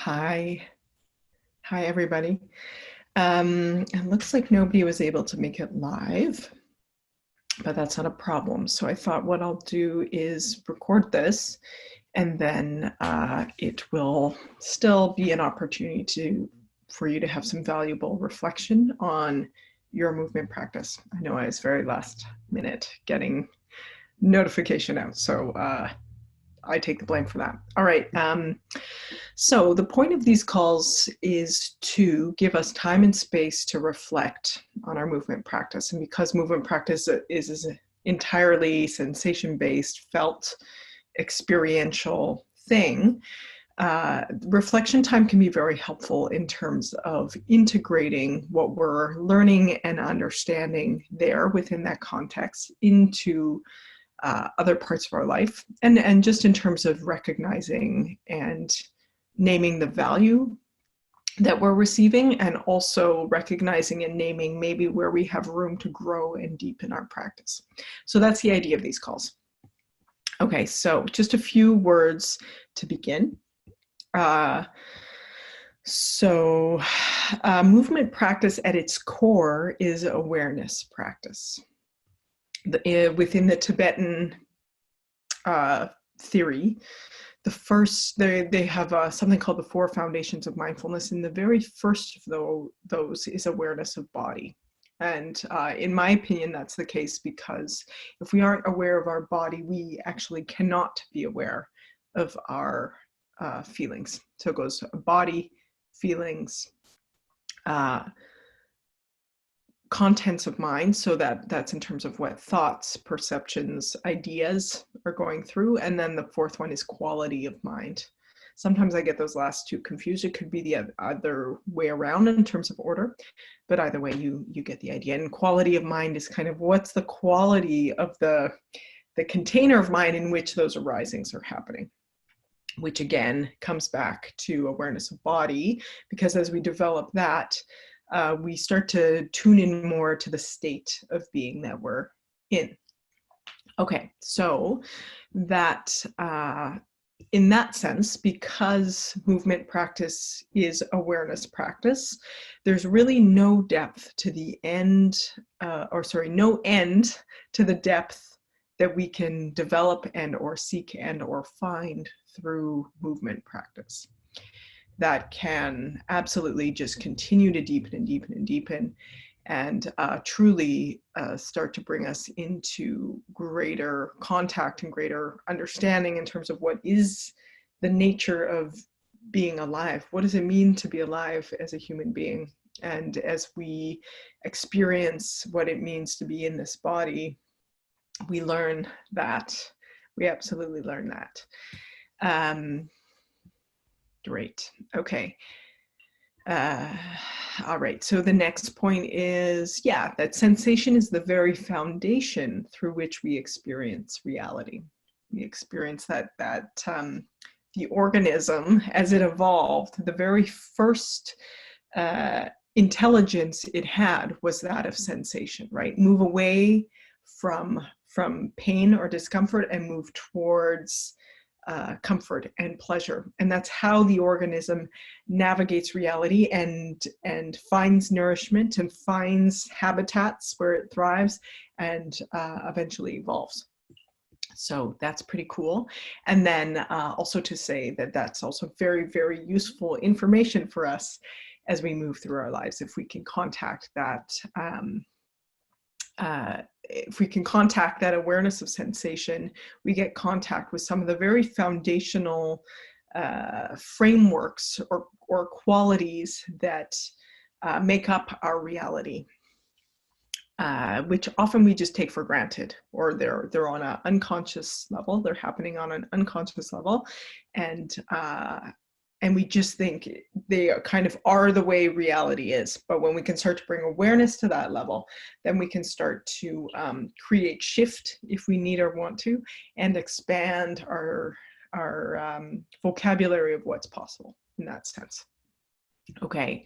Hi. Hi, everybody. It looks like nobody was able to make it live, but that's not a problem. So I thought what I'll do is record this, and then it will still be an opportunity for you to have some valuable reflection on your movement practice. I know I was very last minute getting notification out, so I take the blame for that. All right. So the point of these calls is to give us time and space to reflect on our movement practice. And because movement practice is an entirely sensation-based, felt, experiential thing, reflection time can be very helpful in terms of integrating what we're learning and understanding there within that context into other parts of our life, and just in terms of recognizing and naming the value that we're receiving, and also recognizing and naming maybe where we have room to grow and deepen our practice. So that's the idea of these calls. Okay, so just a few words to begin. Movement practice at its core is awareness practice. Within the Tibetan theory, they have something called the 4 foundations of mindfulness, and the very first of those is awareness of body. And in my opinion, that's the case because if we aren't aware of our body, we actually cannot be aware of our feelings. So it goes body, feelings, contents of mind, so that's in terms of what thoughts, perceptions, ideas are going through. And then the fourth one is quality of mind. Sometimes I get those last two confused. It could be the other way around in terms of order, but either way, you get the idea. And quality of mind is kind of what's the quality of the container of mind in which those arisings are happening, which again comes back to awareness of body, because as we develop that, we start to tune in more to the state of being that we're in. Okay, so that in that sense, because movement practice is awareness practice, there's really no depth to the end, no end to the depth that we can develop and or seek and or find through movement practice. That can absolutely just continue to deepen and deepen and deepen, and truly start to bring us into greater contact and greater understanding in terms of what is the nature of being alive. What does it mean to be alive as a human being? And as we experience what it means to be in this body, we learn that. We absolutely learn that. Great. Okay. All right. So the next point is, that sensation is the very foundation through which we experience reality. We experience that the organism, as it evolved, the very first intelligence it had was that of sensation, right? Move away from pain or discomfort and move towards comfort and pleasure. And that's how the organism navigates reality and finds nourishment and finds habitats where it thrives and eventually evolves. So that's pretty cool. And then also to say that that's also very, very useful information for us as we move through our lives. If we can contact that awareness of sensation, we get contact with some of the very foundational frameworks or qualities that make up our reality, which often we just take for granted, or they're on an unconscious level. They're happening on an unconscious level, and we just think they kind of are the way reality is. But when we can start to bring awareness to that level, then we can start to create shift if we need or want to, and expand our vocabulary of what's possible in that sense. Okay,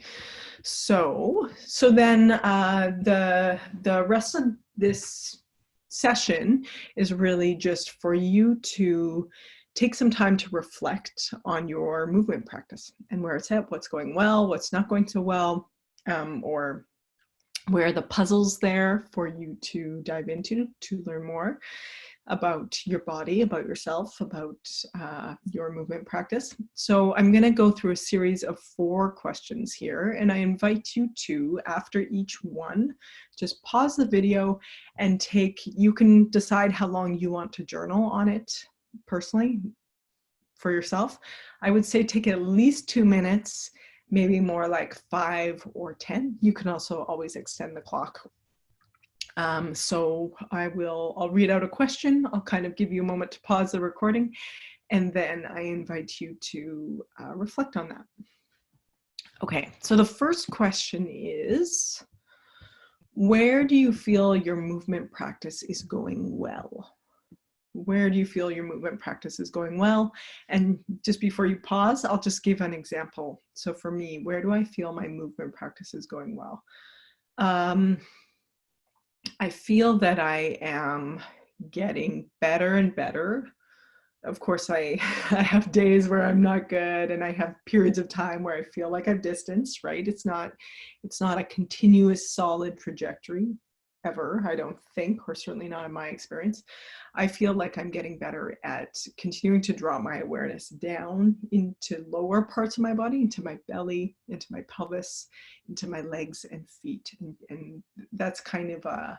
so then the rest of this session is really just for you to take some time to reflect on your movement practice and where it's at, what's going well, what's not going so well, or where are the puzzles there for you to dive into to learn more about your body, about yourself, about your movement practice. So I'm going to go through a series of 4 questions here, and I invite you to, after each one, just pause the video and you can decide how long you want to journal on it personally for yourself. I would say take at least 2 minutes, maybe more like 5 or 10. You can also always extend the clock. So I'll read out a question. I'll kind of give you a moment to pause the recording, and then I invite you to reflect on that. Okay, so the first question is, where do you feel your movement practice is going well? Where do you feel your movement practice is going well? And just before you pause, I'll just give an example. So for me, where do I feel my movement practice is going well? I feel that I am getting better and better. Of course, I have days where I'm not good, and I have periods of time where I feel like I've distanced, right? It's not a continuous solid trajectory ever, I don't think, or certainly not in my experience. I feel like I'm getting better at continuing to draw my awareness down into lower parts of my body, into my belly, into my pelvis, into my legs and feet. And that's kind of a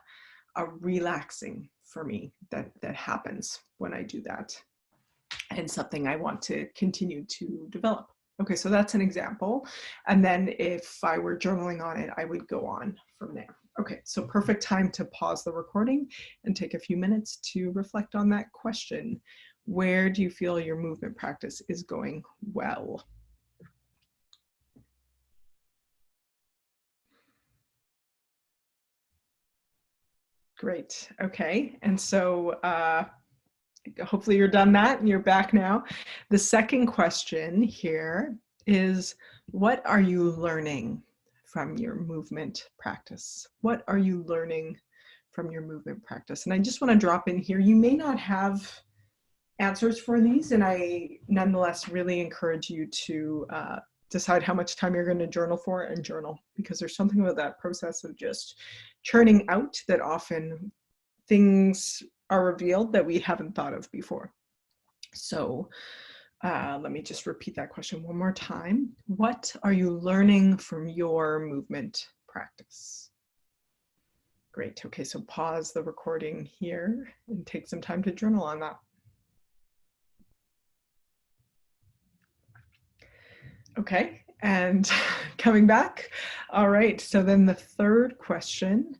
relaxing for me that happens when I do that, and something I want to continue to develop. Okay, so that's an example. And then if I were journaling on it, I would go on from there. Okay, so perfect time to pause the recording and take a few minutes to reflect on that question. Where do you feel your movement practice is going well? Great, okay. And so hopefully you're done that and you're back now. The second question here is, what are you learning from your movement practice? What are you learning from your movement practice? And I just want to drop in here, you may not have answers for these, and I nonetheless really encourage you to decide how much time you're going to journal for, and journal, because there's something about that process of just churning out that often things are revealed that we haven't thought of before. So let me just repeat that question one more time. What are you learning from your movement practice? Great. Okay, so pause the recording here and take some time to journal on that. Okay, and coming back. All right, so then the third question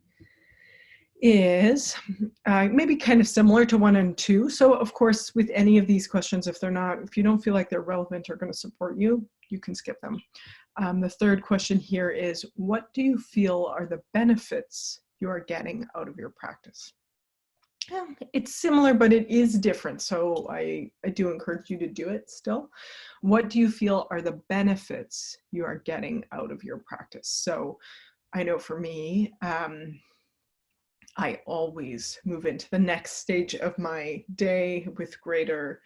is maybe kind of similar to 1 and 2. So of course, with any of these questions, if you don't feel like they're relevant or going to support you, you can skip them. The third question here is, what do you feel are the benefits you are getting out of your practice? It's similar, but it is different. So I do encourage you to do it still. What do you feel are the benefits you are getting out of your practice? So I know for me, I always move into the next stage of my day with greater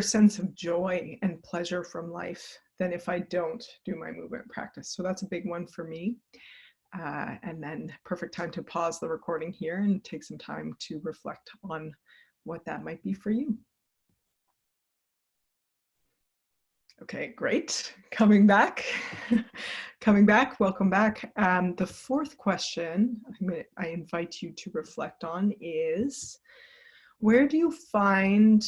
sense of joy and pleasure from life than if I don't do my movement practice. So that's a big one for me. And then perfect time to pause the recording here and take some time to reflect on what that might be for you. Okay, great. Coming back, welcome back. The fourth question I invite you to reflect on is, where do you find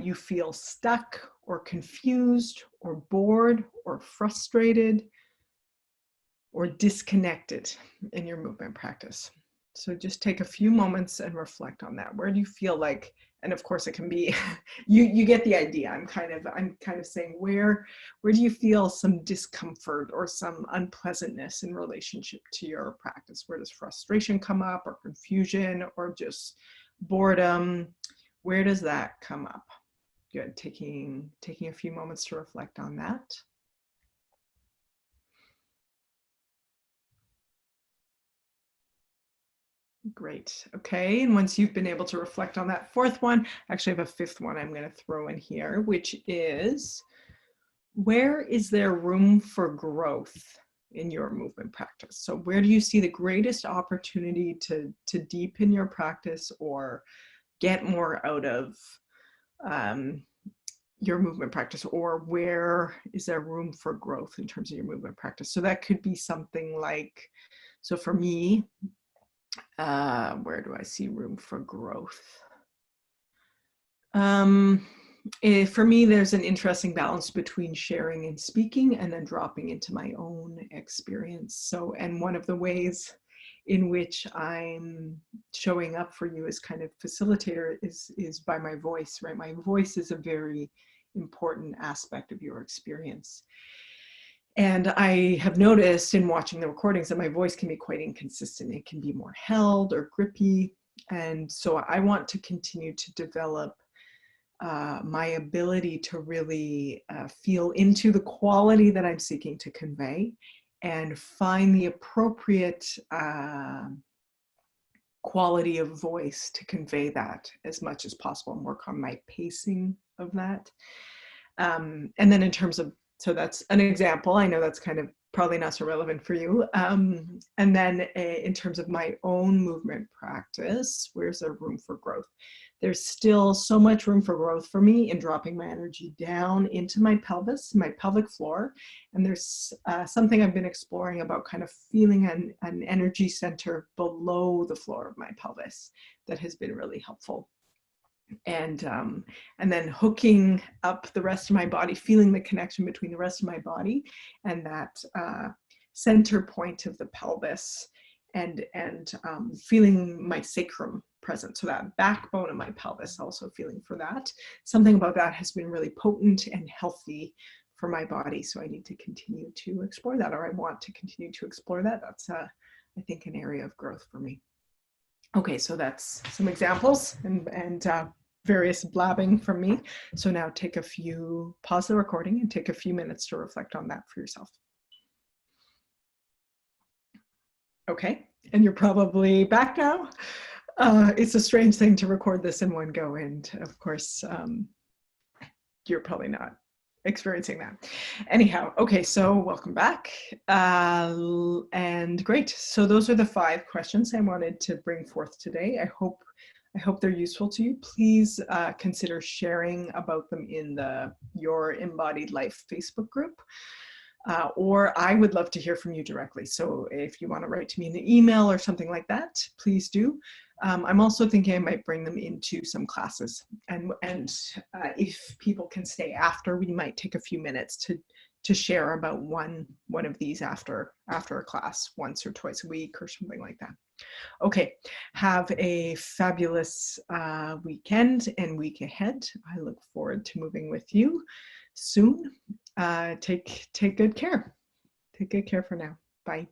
you feel stuck or confused or bored or frustrated or disconnected in your movement practice? So just take a few moments and reflect on that. Where do you feel like, and of course it can be, you get the idea. I'm kind of saying, where do you feel some discomfort or some unpleasantness in relationship to your practice? Where does frustration come up, or confusion, or just boredom? Where does that come up? Good, taking a few moments to reflect on that. Great. Okay. And once you've been able to reflect on that fourth one, I actually have a fifth one I'm going to throw in here, which is, where is there room for growth in your movement practice? So where do you see the greatest opportunity to deepen your practice or get more out of your movement practice, or where is there room for growth in terms of your movement practice? So that could be something like, so for me, where do I see room for growth? For me, there's an interesting balance between sharing and speaking and then dropping into my own experience. So, and one of the ways in which I'm showing up for you as kind of facilitator is by my voice, right? My voice is a very important aspect of your experience. And I have noticed in watching the recordings that my voice can be quite inconsistent. It can be more held or grippy. And so I want to continue to develop my ability to really feel into the quality that I'm seeking to convey and find the appropriate quality of voice to convey that as much as possible and work on my pacing of that. And then in terms of, so that's an example. I know that's kind of probably not so relevant for you. And then in terms of my own movement practice, where's there room for growth? There's still so much room for growth for me in dropping my energy down into my pelvis, my pelvic floor. And there's something I've been exploring about kind of feeling an energy center below the floor of my pelvis that has been really helpful. And then hooking up the rest of my body, feeling the connection between the rest of my body and that center point of the pelvis, and feeling my sacrum present. So that backbone of my pelvis, also feeling for that. Something about that has been really potent and healthy for my body. So I need to continue to explore that, or I want to continue to explore that. That's, I think, an area of growth for me. Okay, so that's some examples and various blabbing from me. So now pause the recording and take a few minutes to reflect on that for yourself. Okay, and you're probably back now. It's a strange thing to record this in one go, and of course, you're probably not experiencing that. Anyhow, okay, so welcome back. And great. So those are the 5 questions I wanted to bring forth today. I hope they're useful to you. Please consider sharing about them in your Embodied Life Facebook group. Or I would love to hear from you directly. So if you want to write to me in the email or something like that, please do. I'm also thinking I might bring them into some classes, and if people can stay after, we might take a few minutes to share about one of these after a class, once or twice a week or something like that. Okay, have a fabulous weekend and week ahead. I look forward to moving with you soon. Take good care. Take good care for now. Bye.